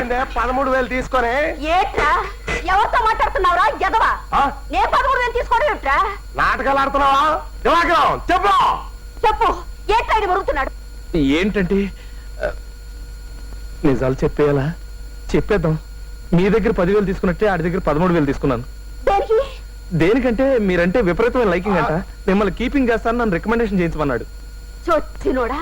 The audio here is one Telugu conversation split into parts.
ఏందే 13,000 తీసుకొని ఏట్రా ఎవరితో మాట్లాడుతున్నావురా ఎదవా? నేను 13,000 తీసుకోవడం ఏట్రా? నాటకాలు ఆడుతున్నావా? దివాకరం చెప్పు చెప్పు, ఏట్రా ఇది మరుగుతున్నాడు? ఏంటంటే నిజాలు చెప్పేయాలా? చెప్పేద్దాం. మీ దగ్గర 10,000 తీసుకున్నట్టే ఆడి దగ్గర 13,000 తీసుకున్నాను. దేనికి? దేనికంటే మీరంటే విపరీతమైన లైకింగ్ అంట. మిమ్మల్ని కీపింగ్ చేస్తాను, నన్ను రికమెండేషన్ చేయించమన్నాడు. చొచ్చినోడా,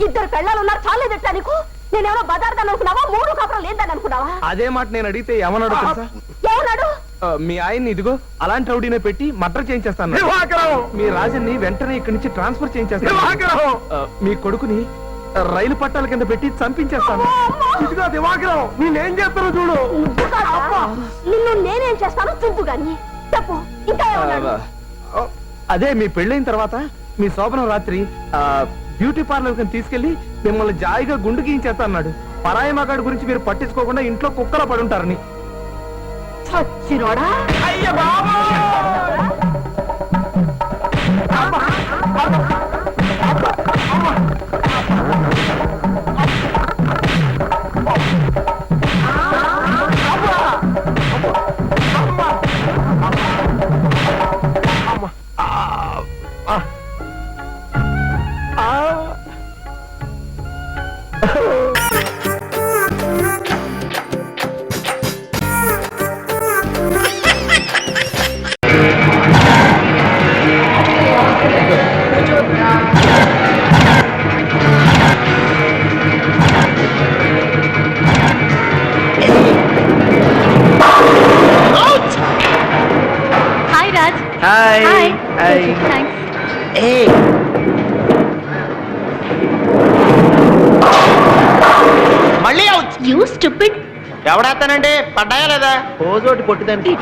ఇద్దరు పెళ్ళాలు ఉన్నారు చాలేదట్లా నీకు? నేనేమో బజార్దాన్ని అనుకున్నావా? 3 కాపురం లేదని అనుకున్నావా? అదే మాట నేను అడిగితే ఏమన్నాడు తెలుసా? ఏమన్నాడు? మీ ఆయన్ని ఇదిగో అలాంటి రౌడీనే పెట్టి మర్డర్ చేయించేస్తాను. మీ రాజన్ని వెంటనే ఇక్కడి నుంచి ట్రాన్స్ఫర్ చేయించేస్తాను. మీ కొడుకుని రైలు పట్టాల కింద పెట్టి చంపించేస్తాను. ఇదిగో దివాకరం, నేనేం చేస్తాను చూడు. నిన్ను నేనేం చేస్తాను చూపు గాని. చెప్పు, ఇంకా ఏమన్నాడు? అదే మీ పెళ్ళైన తర్వాత మీ శోభనం రాత్రి బ్యూటీ పార్లర్ కింద తీసుకెళ్లి మిమ్మల్ని జాయిగా గుండు గీయించేస్తా అన్నాడు. పరాయి మగాడి గురించి మీరు పట్టించుకోకుండా ఇంట్లో కుక్కలా పడుంటారని. చచ్చినోడా, అయ్య బాబా Hi. Hi. Thanks. Hey. మళ్ళీ అవుట్. You stupid. ఎవడేస్తానండి? పడ్డాయా లేదా? పోజోటి కొట్టుదండి.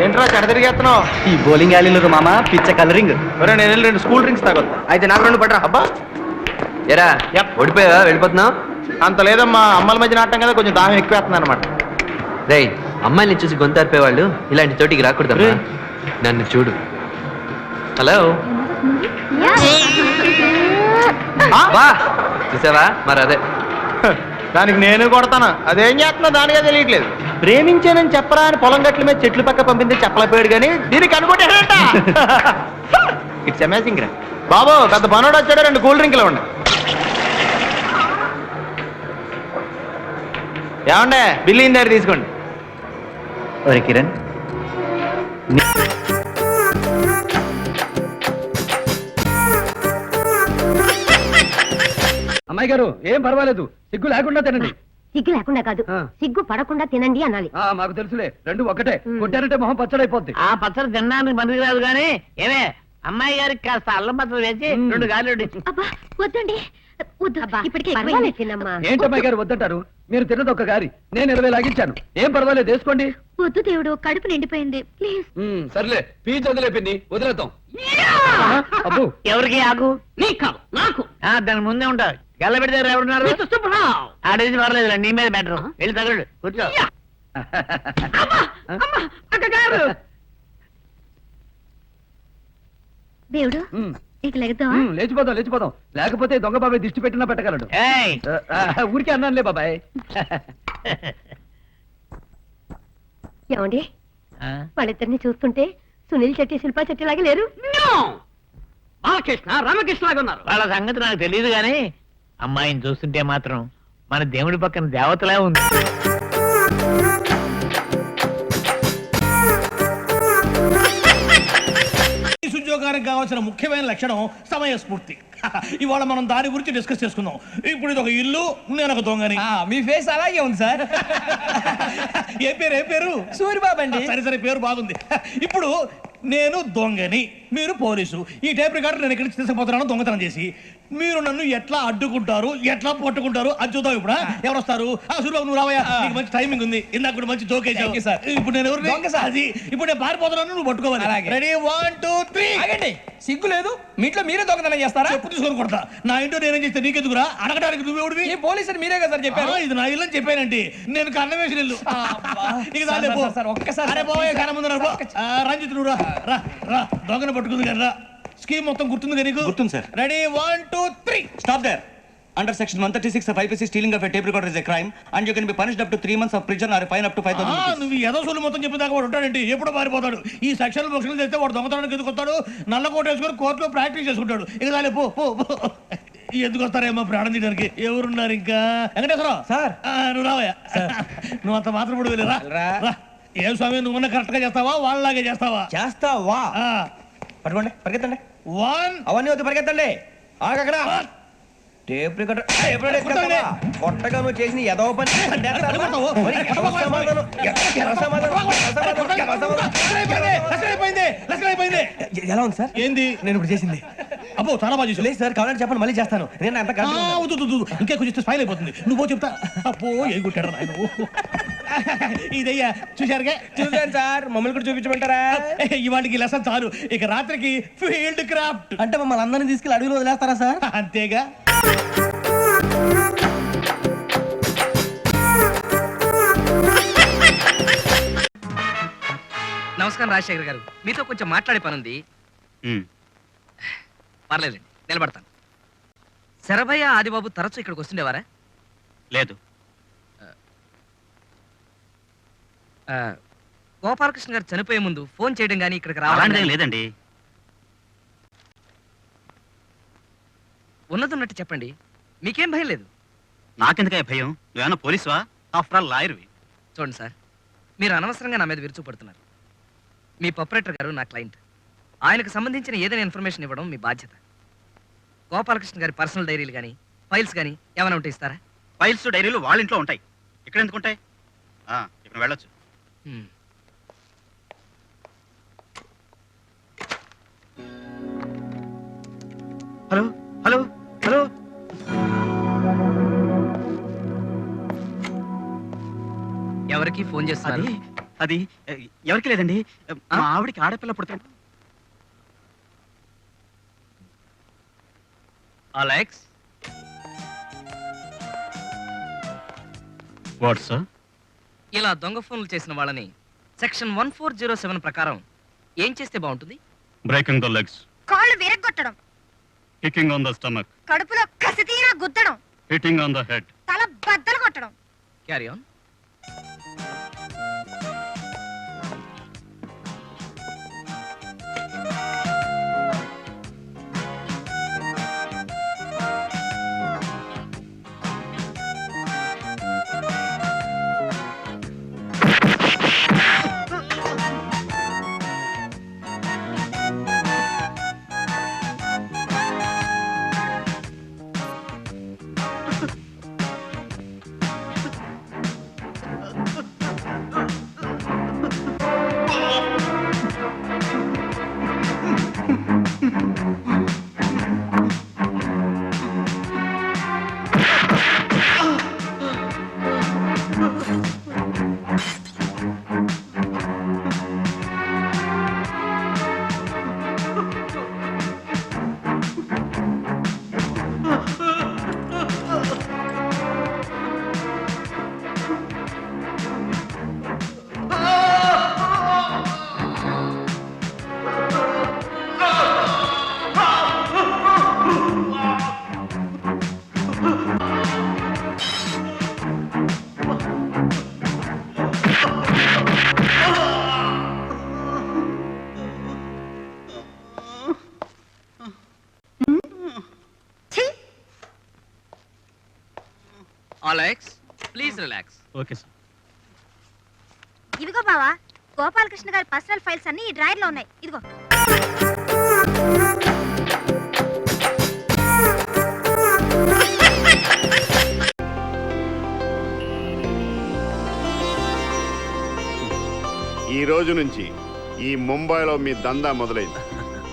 ఏంట్రా చెడ తిరిగేస్తున్నావు? ఈ బౌలింగ్ యాలీలో మామ పిచ్చ కలరింగ్. ఒరే నేను 2 కూల్ డ్రింక్స్ తాగొద్దా? అయితే నాకు 2 పడరా. అబ్బా ఎరా ఓడిపోయావా? వెళ్ళిపోతున్నావు? అంత లేదమ్మా, అమ్మల మధ్య నాటం కదా, కొంచెం దాహం ఎక్కువేస్తుంది అనమాట. రేయ్, అమ్మాయిని చూసి గొంతారిపోయేవాళ్ళు ఇలాంటి చోటికి రాకూడదమ్మా. నన్ను చూడు. హలో బా, చూసావా? మరి అదే దానికి నేను కొడతాను. అదేం చేస్తున్నా దానిగా తెలియట్లేదు. ప్రేమించానని చెప్పరా అని పొలం గట్ల మీద చెట్లు పక్క పంపింది చెప్పలేకపోయాడు కానీ దీనికి అనుకుంటాడట. ఇట్స్ అమేజింగ్ రా బాబు. పెద్ద పనోడు వచ్చాడు, 2 కూల్ డ్రింక్లు ఇవ్వండి. ఏమండే బిల్లు ఇన్ దగ్గర తీసుకోండి. ఒరే కిరణ్, అమ్మాయి గారు ఏం పర్వాలేదు, సిగ్గు లేకుండా తినండి. సిగ్గు లేకుండా కాదు, సిగ్గు పడకుండా తినండి అనాలి. మాకు తెలుసులే, 2 ఒకటే. కొట్టారంటే మొహం పచ్చడైపోద్ది. ఆ పచ్చడి తినడానికి పనికి రాదు కానీ ఏమే అమ్మాయి గారికి కాస్త అల్లం పచ్చడి వేసి 2 గాలి. అబ్బా వద్దండి, వద్దు. ఇప్పటికే తినమ్మా. ఏంటమ్మాయి గారు వద్దంటారు? మీరు తిన్నది 1 గారి, నేను 20 లాగించాను. ఏం పర్వాలేదు, వేసుకోండి. వద్దు దేవుడు, కడుపు నిండిపోయింది, ప్లీజ్. సర్లే, పీచ్ వదిలేపింది, వదిలేద్దాం. అబ్బు, ఎవరికి ఆకు? నీకు కాదు, నాకు. దాని ముందే ఉంటారు. గల్ల పెడితే ఎవరున్నారు? ఆడేది పర్లేదు, నీ మీద బెటర్. వెళ్ళి తగలడు, కూర్చో. దేవుడు ఇక లెగతావా? లేచిపోదాం. లేకపోతే దొంగ బాబాయ్ దిష్టి పెట్టినా పెట్టగలడు. ఊరికే అన్నానులే బాబాయ్. ఏమండి, వాళ్ళిద్దరిని చూస్తుంటే సునీల్ చెట్టి శిల్పా చెట్టి లాగే లేరు. బాలకృష్ణ రామకృష్ణ లాగా ఉన్నారు. వాళ్ళ సంగతి నాకు తెలియదు గాని అమ్మాయిని చూస్తుంటే మాత్రం మన దేవుడి పక్కన దేవతలా ఉంది. ఉద్యోగానికి కావాల్సిన ముఖ్యమైన లక్షణం సమయస్ఫూర్తి. ఇవాళ మనం దాని గురించి డిస్కస్ చేసుకుందాం. ఇప్పుడు ఇది ఒక ఇల్లు, నేను ఒక దొంగని. మీ ఫేస్ అలాగే ఉంది సార్. ఏ పేరు? సూరిబాబు అండి. సరే పేరు బాగుంది. ఇప్పుడు నేను దొంగని, మీరు పోలీసు. ఈ టైప్ రికార్డు నేను ఇక్కడికి తీసుకుపోతున్నాను దొంగతనం చేసి. మీరు నన్ను ఎట్లా అడ్డుకుంటారు, ఎట్లా పట్టుకుంటారు అది చూద్దాం. ఇప్పుడు ఎవరు వస్తారు? సూరిబాబు నువ్వు రావయ్యా, నీకు మంచి టైమింగ్ ఉంది. ఇందాక కూడా మంచి జోక్ వేసావు సార్. ఇప్పుడు నేను ఎవరు? అది ఇప్పుడు నేను పారిపోతున్నాను, నువ్వు పట్టుకోవాలి. రెడీ 1 2 3. ఆగండి, సిగ్గు లేదు? మీ ఇంట్లో మీరే దొంగతనం చేస్తారా? చెప్పు తీసుకొని కొడతా. నా ఇంట్లో నేనేం చేస్తే నీకెందుకురా? అడగడానికి నువ్వెవడివి? ఈ పోలీసులు మీరే కదా సార్ చెప్పారు. ఇది నా ఇల్లు అని చెప్పానండి. నేను కన్న వేసిన ఇల్లు. ఒక్కసారి కన్న ముందు రంజిత్ నువ్వు రా, దొంగను పట్టుకుంది కదా. స్కీమ్ మొత్తం గుర్తుంది కదా నీకు? గుర్తుంది sir. Ready 1 2 3. Stop there. Under section 136 of IPC, stealing of a tape recorder is a crime, and you can be punished up to 3 months of prison or a fine up to 5,000 rupees. నువ్వు ఏదో సొల్లు మొత్తం చెప్పేదాకా వాడు ఉంటాడండి ఎప్పుడు మారిపోతాడు ఈ సెక్షన్ బుక్స్లు చేస్తే వాడు దొంగతనానికి ఎందుకు వస్తాడు నల్ల కోట వేసుకొని కోర్టులో ప్రాక్టీస్ చేసుకుంటాడు ఇక చాలే పో పో పో. ఎందుకు వస్తారేమో ప్రాణం తీయడానికి ఎవరున్నారు ఇంకా వెంకటేశ్వరరావు సార్. నువ్వు రావయ్యా నువ్వు అంత మాత్రం ఇప్పుడు వెళ్ళి రా. రా ఏం స్వామి నువ్వన్నా కరెక్ట్ గా చేస్తావా వాళ్ళలాగే చేస్తావా చేస్తావా పట్టుకోండి పరిగెత్తండి 1 అవన్నీ వద్దు పరిగెత్తండి ఆగక్కడ టేప్ రికార్డర్ కొట్టగా నువ్వు చేసిన ఏదో పని ఎలా ఉంది సార్ ఏంది నేను ఇప్పుడు చేసింది అబ్బో చాలా బాగా చేసావు లేదు సార్ కావాలంటే చెప్పండి మళ్ళీ చేస్తాను నేను అంత ఇంకే కొంచెం స్పైల్ అయిపోతుంది నువ్వు చెప్తా అబ్బో ఏ కుట్టాడు ఆయన ఇదయ్యా చూశారుగా చూసాను సార్ మమ్మల్ని కూడా చూపించమంటారా ఇవాటికి లెసన్ చాలు ఇక రాత్రికి ఫీల్డ్ క్రాఫ్ట్ అంటే మమ్మల్ని అందరినీ తీసుకెళ్ళి అడవిలో వదిలేస్తారా సార్ అంతేగా నమస్కారం రాజశేఖర్ గారు మీతో కొంచెం మాట్లాడే పని ఉంది పర్లేదండి నిలబడతాను శరభయ్య ఆదిబాబు తరచూ ఇక్కడికి వస్తుండేవారా లేదు. గోపాలకృష్ణ గారు చనిపోయే ముందు ఫోన్ చేయడం కానీ ఇక్కడికి అలాంటిదేం రావడం లేదండి. ఉన్నదున్నట్టు చెప్పండి మీకేం భయం లేదు నాకెందుకే భయం? నువ్వేమన్నా పోలీసువా? After all లాయర్వి. చూడండి సార్ మీరు అనవసరంగా నా మీద విరుచుపడుతున్నారు మీ ప్రొపరేటర్ గారు నా క్లయింట్ ఆయనకు సంబంధించిన ఏదైనా ఇన్ఫర్మేషన్ ఇవ్వడం మీ బాధ్యత గోపాలకృష్ణ గారి పర్సనల్ డైరీలు కానీ ఫైల్స్ కానీ ఏమైనా ఉంటే ఇస్తారా ఫైల్స్ డైరీలు వాళ్ళ ఇంట్లో ఉంటాయి. ఇక్కడ ఎందుకు ఉంటాయి? ఇక్కడ వెళ్ళొచ్చు. హ్మ్. హలో హలో హలో ఎవరికి ఫోన్ చేస్తున్నారు అది అది ఎవరికి లేదండి. మా ఆవిడికి ఆడపిల్ల పుడతాడు. Alex what sir? ఇలా దొంగ ఫోన్లు చేసిన వాళ్ళని సెక్షన్ 1407 ప్రకారం ఏం చేస్తే బాగుంటుంది బ్రేకింగ్ ద లెగ్స్, కాళ్ళు విరగొట్టడం కికింగ్ ఆన్ ద స్టమక్, కడుపులో కసితీరా గుద్దడం హిట్టింగ్ ఆన్ ద హెడ్. తల బద్దలు కొట్టడం carry on Alex please relax okay sir. ఇదిగో బావా గోపాలకృష్ణ గారి పర్సనల్ ఫైల్స్ అన్ని ఈ డ్రాయర్ లో ఉన్నాయి ఇదిగో ఈ రోజు నుంచి ఈ ముంబైలో మీ దందా మొదలైంది.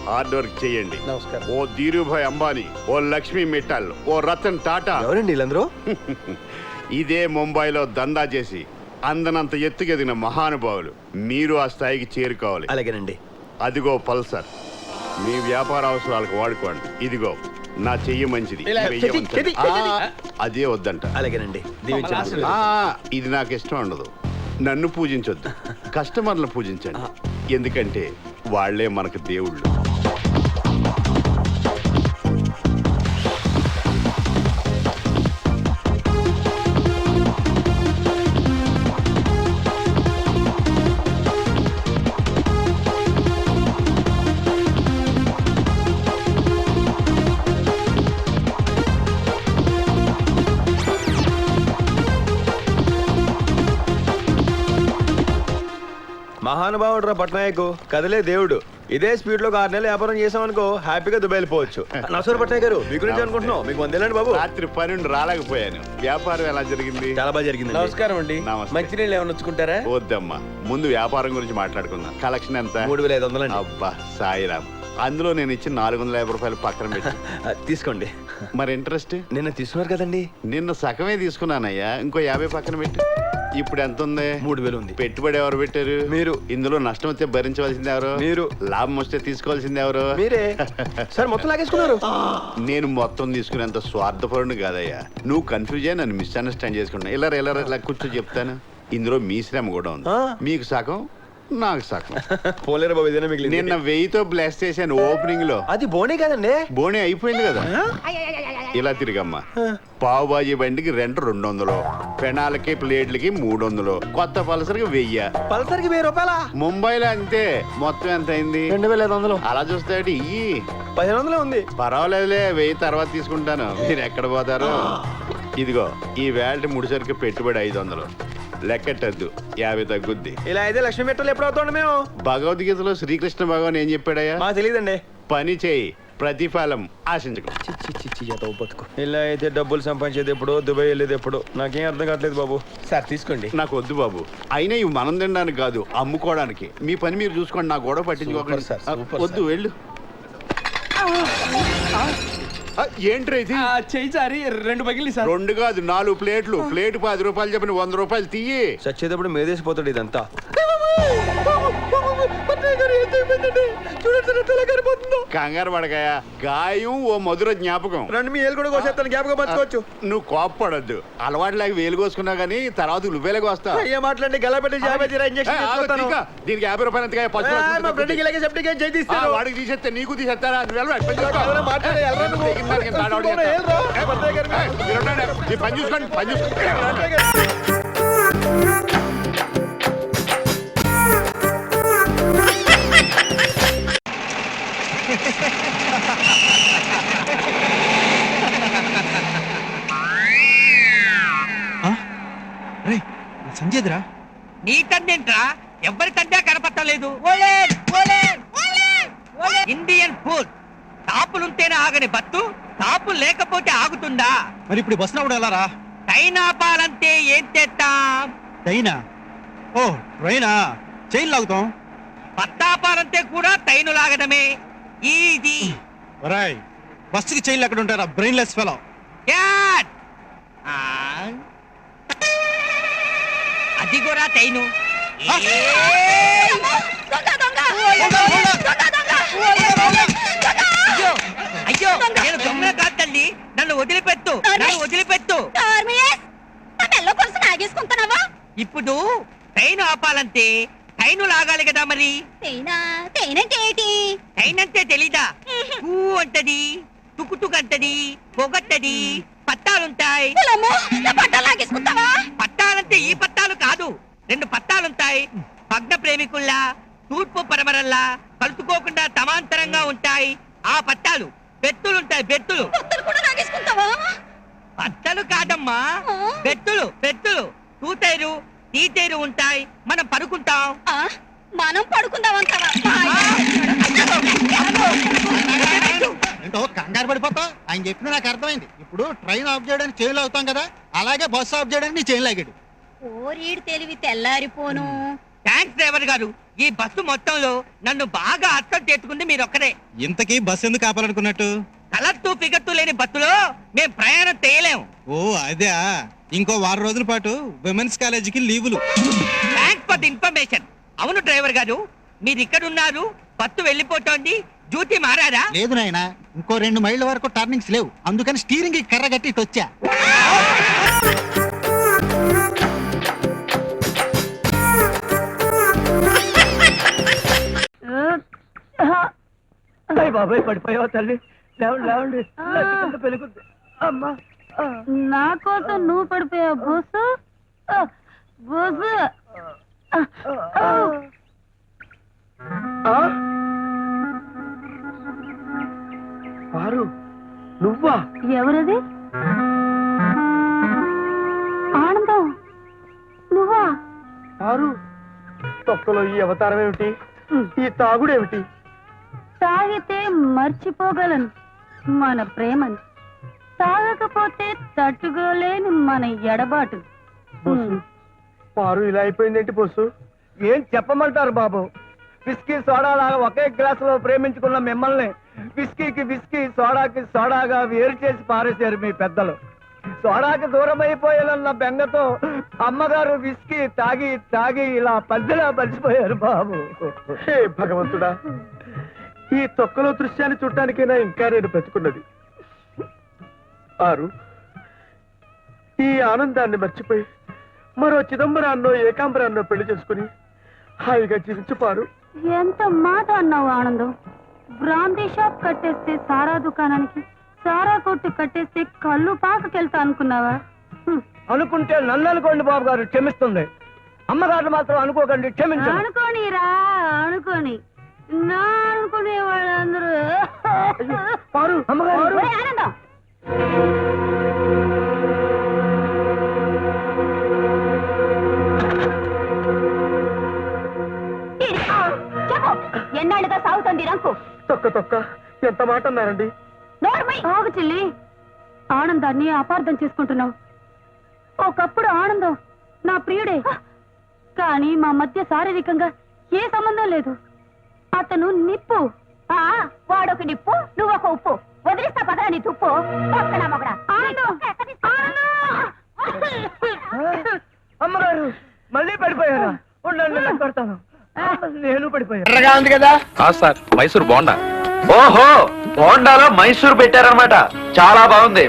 హార్డ్ వర్క్ చేయండి. నమస్కారం. ఓ ధీరుభాయ్ అంబానీ, ఓ లక్ష్మీ మిట్టల్, ఓ రతన్ టాటా. ఎవరండి వీళ్ళందరూ? ఇదే ముంబైలో దందా చేసి అందనంత ఎత్తుకెదిగిన మహానుభావులు. మీరు ఆ స్థాయికి చేరుకోవాలి. అలాగేనండి. అదిగో పల్సర్, మీ వ్యాపార అవసరాలకు వాడుకోండి. ఇదిగో నా చెయ్యి మంచిది, వెయ్యవంతది. అదే వద్దంట. అలాగేనండి. ఇది నాకు ఇష్టం ఉండదు. నన్ను పూజించొద్దు, కస్టమర్లను పూజించండి. ఎందుకంటే వాళ్లే మనకు దేవుళ్ళు. మహానుభావుడు రా పట్నాయక్, కదిలే దేవుడు. ఇదే స్పీడ్ లో 6 నెలలు వ్యాపారం చేసామనుకో హ్యాపీగా దుబాయ్ వెళ్ళిపోవచ్చు. నమస్కారం పట్నాయక్ గారు, మీ గురించి అనుకుంటున్నాం. మీకు 100 ఏళ్ళండి బాబు. రాత్రి 12 రాలేకపోయాను. వ్యాపారం ఎలా జరిగింది? చాలా బాగా జరిగింది. నమస్కారం అండి. నమస్తే. మంచినీళ్ళు ఏమైనా వచ్చుకుంటారా? వద్దమ్మా, ముందు వ్యాపారం గురించి మాట్లాడుకుందాం. కలెక్షన్ ఎంత? 3500 అండి. అబ్బా సాయిరామ్, అందులో నేను ఇచ్చిన 450 రూపాయలు పక్కన పెట్టి. తీసుకోండి. మరి ఇంట్రెస్ట్? నిన్న తీసుకున్నారు కదండి. నిన్న సగమే తీసుకున్నానయ్యా, ఇంకో 50 పక్కన పెట్టి. ఇప్పుడు ఎంత ఉంది? 3000 ఉంది. పెట్టుబడి ఎవరు పెట్టారు? మీరు. ఇందులో నష్టం వస్తే భరించవలసింది ఎవరు? మీరు. లాభం వస్తే తీసుకోవాల్సింది ఎవరు? మీరే. సార్ మొత్తం లాగేసుకున్నారు. నేను మొత్తం తీసుకునేంత స్వార్థపరుడు కాదయ్యా. నువ్వు కన్ఫ్యూజ్ అయ్యి నన్ను మిస్అండర్స్టాండ్ చేసుకున్నా. ఇలా కూర్చో చెప్తాను. ఇందులో మీ శ్రమ కూడా ఉంది. మీకు సగం, నాకు సగం. పోలేరు బాబు, ఇదేనా మిగిలింది. నిన్న 1000తో బ్లాస్ట్ చేశాను ఓపెనింగ్ లో. అది బోనే కదండి. బోనే అయిపోయింది కదా. ఇలా తిరిగమ్మా. పావు బాజీ బండికి రెంట్ 200, పెనాలకి ప్లేట్లకి 300, కొత్త పలసరికి 1000. పల్సర్కి 1000 రూపాయల. ముంబైలో అంతే. మొత్తం ఎంత అయింది? 2500. అలా చూస్తే ఇయ్యి 1500 ఉంది. పర్వాలేదులే, 1000 తర్వాత తీసుకుంటాను. మీరు ఎక్కడ పోతారు? ఇదిగో ఈ వేల్ట్ ముడిసరికి పెట్టుబడి 500. లెక్కట్టద్దు, 50 తగ్గుద్ది. ఇలా అయితే లక్ష్మీ మెట్టలు ఎప్పుడు అవుతాండి మేము? భగవద్గీతలో శ్రీకృష్ణ భగవాన్ ఏం చెప్పాడయ్యా? మాకు తెలియదండి. పని చేయి, ప్రతిఫలం ఆశించకు. బతుకు. ఇలా అయితే డబ్బులు సంపాదించేది ఎప్పుడు, దుబాయ్ వెళ్ళేది ఎప్పుడు, నాకేం అర్థం కావట్లేదు బాబు. సార్ తీసుకోండి. నాకు వద్దు బాబు. అయినా ఇవి మనం తినడానికి కాదు, అమ్ముకోవడానికి. మీ పని మీరు చూసుకోండి, నా గొడవ పట్టించుకోకండి. సూపర్ సార్, సూపర్ వద్దు, వెళ్ళు. ఏంట్రా ఇది? చెయ్యి సారి 2 పగిలి సార్. 2 కాదు 4 ప్లేట్లు. ప్లేట్ 10 రూపాయలు చెప్పిన 100 రూపాయలు తీయి. చచ్చేటప్పుడు మేదేసిపోతాడు ఇదంతా. కంగారు పడకాయ, గాయం ఓ మధుర జ్ఞాపకం. రండి, మీ ఏలు కూడా కోసేస్తాను, జ్ఞాపకం పంచుకోవచ్చు. నువ్వు కోప్పడద్దు. అలవాటు లేక వేలు కోసుకున్నా గానీ తర్వాత నువ్వేలకు వస్తా. అయ్యే మాట్లాడి గల పెట్టి ఇంజక్షన్ దీనికి 50 రూపాయలు ఎంతగా? మా ఫ్రెండ్కి ఇలాగే సెప్టిక్ ఏం చేయిస్తాను. వాడికి తీసేస్తే నీకు తీసేస్తారా? మాట్లాడే పని చూసుకోండి, పని చూసుకోండి. సంజయ్రా నీ తండ్రింట్రా, ఎవరి తండ్రి కనపట్టలేదు. Indian food. తాపులుంటేనే ఆగని బత్తు, తాపులు లేకపోతే ఆగుతుందా? మరి ఇప్పుడు బస్ రావడం ఎలా రా? ట్రైన్ ఆపాలంటే ఏం చేస్తాం? ట్రైనా? ఓ ట్రైనా, చైన్ లాగుతాం. పత్తాపాలంటే కూడా ట్రైను లాగడమే. ఇది రాయ్, బస్సుకి చైన్లు ఎక్కడ ఉంటారా? Brainless fellow. క్యాట్. అది కూడా ట్రైను. అయ్యో అయ్యో, నేను దొంగ కాదు తల్లి, నన్ను వదిలిపెట్టు, నన్ను వదిలిపెట్టు. ఇప్పుడు ట్రైన్ ఆపాలంటే ట్రైను లాగాలి కదా. మరి ట్రైన్ అంటే తెలీదా? ఊ అంటది, తుకుతుకు అంటది, పొగట్టది, పట్టాలుంటాయి. పట్టాలంటే ఈ పట్టాలు కాదు, 2 పట్టాలుంటాయి. భగ్న ప్రేమికుల్లా, తూర్పు పరమరల్లా కలుసుకోకుండా సమాంతరంగా ఉంటాయి ఆ పట్టాలు. బెత్తులుంటాయి, బెత్తులు. పట్టలు కాదమ్మా, బెత్తులు. బెత్తులు తూతేరు తీతేరు ఉంటాయి. మనం పడుకుంటాం. మనం పడుకుందామంటావా? ఏంటో కంగారు పడిపోతా. ఆయన చెప్పింది నాకు అర్థమైంది. ఇప్పుడు ట్రైన్ ఆఫ్ చేయడానికి చైన్ లాగుతాం కదా, అలాగే బస్సు ఆఫ్ చేయడానికి నీ చైన్ లాగాడు. ఓరీడు తెలివి తెల్లారిపోను. థ్యాంక్స్ డ్రైవర్ గారు. ఈ బస్సు మొత్తంలో నన్ను బాగా అర్థం చేసుకుంది మీరొక్కరే. ఇంతకీ బస్సు ఎందుకు ఆపాలనుకున్నట్టు? కలర్తూ ఫిగర్తూ లేని బస్సులో మేము ప్రయాణం చేయలేము. ఓ అదే. ఇంకో 6 రోజుల పాటు విమెన్స్ కాలేజీకి లీవులు. Thanks for the information. అవును డ్రైవర్ గారు, మీరు ఇక్కడ ఉన్నారు, బస్సు వెళ్ళిపోతోంది, డ్యూటీ మారారా? లేదు నాయనా, ఇంకో 2 మైళ్ళ వరకు టర్నింగ్స్ లేవు, అందుకని స్టీరింగ్ కర్ర కట్టి ఇటు వచ్చా. బాబాయ్ పడిపోయావా తల్లి? లేవండి, పెళ్ళికుంది. అమ్మా, నా కోసం నువ్వు పడిపోయావు బోసు. బోసు పారు, నువ్వా? ఎవరది? ఆనందం, నువ్వా? పారు, తొక్కలో ఈ అవతారం ఏమిటి, ఈ తాగుడు ఏమిటి? తాగితే మర్చిపోగలను మన ప్రేమని, తాగకపోతే తట్టుకోలేని మన ఎడబాటు. బొస్సు, పారు ఇలా అయిపోయిందేంటి బొస్సు? ఏం చెప్పమంటారు బాబు? విస్కీ సోడా లాగా ఒకే గ్లాసులో ప్రేమించుకున్న మిమ్మల్ని విస్కీకి విస్కీ, సోడాకి సోడాగా వేరు చేసి పారేశారు మీ పెద్దలు. సోడాకి దూరం అయిపోయానన్న బెంగతో అమ్మగారు విస్కీ తాగి తాగి ఇలా పద్దెలా పలిసిపోయారు బాబు. హే భగవంతుడా, ఈ తొక్కలో దృశ్యాన్ని చూడటానికైనా ఇంకా నేను బ్రతుకున్నది. ఆరు, ఈ ఆనందాన్ని మర్చిపోయి మరో చిదంబరాన్నో ఏకాంబరాన్నో పెళ్లి చేసుకుని హాయిగా జీవించుపారు. ఎంత మాట అన్నావు ఆనందం. బ్రాందీ షాప్ కట్టేస్తే సారా దుకాణానికి, సారా కొట్టు కట్టేస్తే కళ్ళు పాకకెళ్తా అనుకున్నావా? అనుకుంటే నన్ను అనుకోండి బాబు గారు, క్షమిస్తుంది. అమ్మగారు మాత్రం అనుకోకండి, క్షమించండి. అనుకోనిరా, అనుకోని నా అనుకునే వాళ్ళందరూ. పారు, అమ్మగారు. ఓయ్ ఆనందం, చెప్పు, ఎన్నాళ్ళుగా సాగుతుంది రంకు? తొక్క తొక్క, ఎంత మాట అన్నారండి? ఆగు చెల్లి, ఆనందాన్ని అపార్థం చేసుకుంటున్నావు. ఒకప్పుడు ఆనందం నా ప్రియుడే, కానీ మా మధ్య శారీరకంగా ఏ సంబంధం లేదు. అతను నిప్పు. వాడొక నిప్పు, నువ్వొక ఉప్పు. వదిలిస్తా పదరా నీ తుప్పు. అమ్మగారు మళ్ళీ పడిపోయారా? ఉండండి, నేను పడతాను. నేను పడిపోయాను. ఎర్రగా ఉంది కదా? సార్, మైసూర్ బోండా. ఓహో, బోండాలో మైసూర్ పెట్టారనమాట. చాలా బాగుంది.